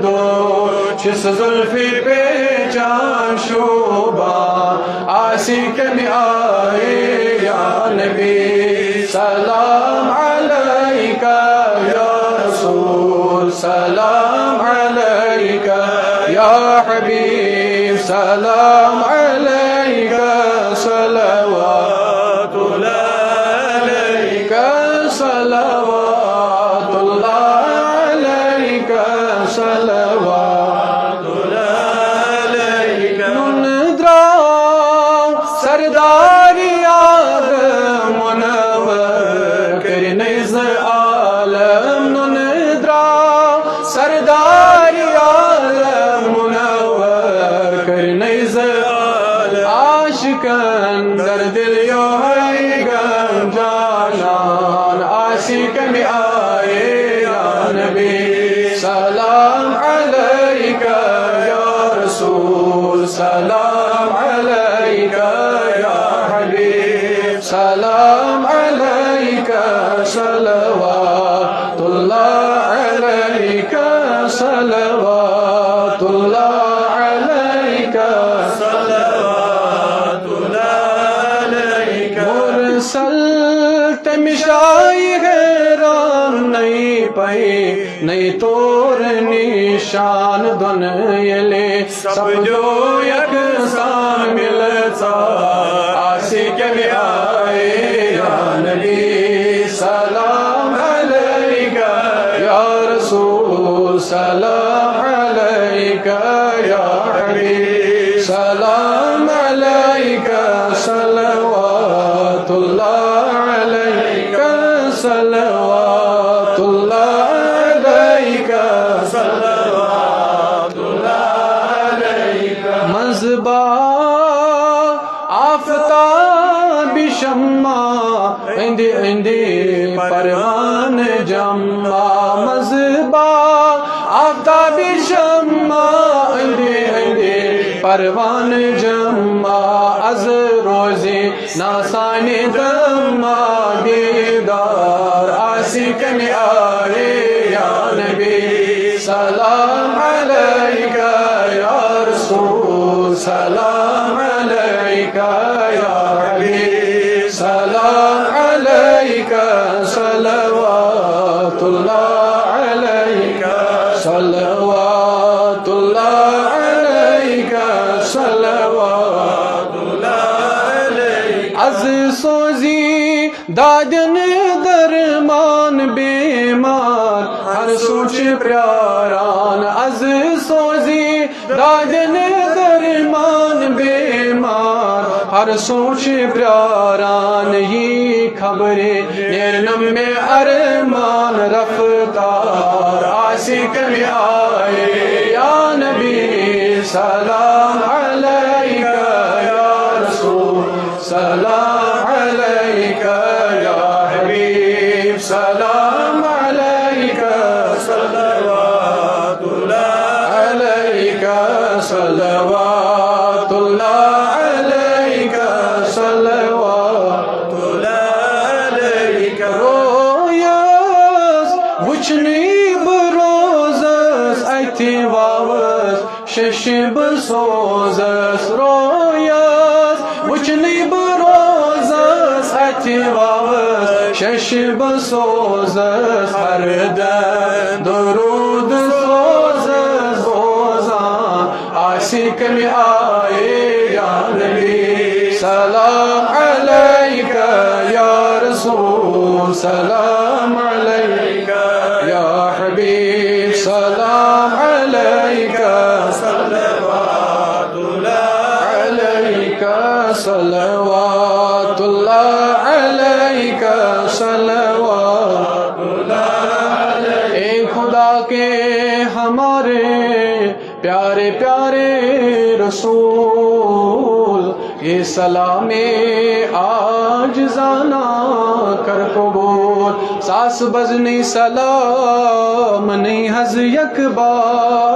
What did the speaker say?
دو چس زلفی پہ جان شوبہ عاشق میں آئے یا نبی سلام علیکہ یا رسول سلام علیکہ یا حبیب سلام علیکہ صلوات اللہ علیکہ صلوات اللہ علیکہ صلوات اللہ علیکہ نندرا سرداری آدم منور کرنیز عالم نندرا سرداری آدم منور کرنیز عالم عاشقاً در دل یو ہے گم جانان عاشق میں آئے یا نبی سلام علیکہ یا رسول سلام علیکہ یا حبیب سلام علیکہ صلوات اللہ علیکہ صلوات اللہ علیکہ صلوات اللہ علیکہ مرسل تمشائی حیران نہیں پئی نہیں طور نشان دنیلے سب جو یکساں ملتا عاشق میں آئے یا نبی سلام علیکہ یا رسول سلام علیکہ یا حبیب سلام علیکہ صلوات اللہ علیکہ صلوات اللہ علیکہ صلوات اللہ علیکہ مصباح آفتاب شمع اندی اندی پروان جمع مصباح آفتاب شمع اندی اندی پروان جمع از روزی ناسان دمع دیدار عاشق میں آئے یا نبی سلام علیکہ یا رسول سلام علیکہ یا حبیب سلام علیکہ صلوات اللہ علیکہ صلوات اللہ علیکہ صلوات اللہ علیکہ از سوزی دادن درمان بیمار ہر سوچ پیاران از سوزی دادن درمان بیمار ہر سوچ پیاران یہ خبریں نیرنم میں ارمان رفتار عاشق میں آئے یا نبی سلام علیکہ یا رسول سلام علیکہ یا حبیب سلام علیکہ صلوات اللہ علیکہ صلوات اللہ علیکہ صلوات اللہ علیکہ رویس وچنی بروزس ایتی واوس شش بسوزس رویس وچنی بروزس ایتی واوس شش بسوزس ہر دن درود سوزس بوزان عاشق میں آئے یا نبی سلام علیکہ یا رسول سلام علیکہ یا حبیب سلام علیکہ صلوات اللہ علیکہ صلوات اللہ علیکہ صلوات اللہ علیکہ اے خدا کے ہمارے پیارے پیارے رسول یہ سلام عاجزانہ کر قبول ساس بزنی سلام نہیں حز یک بار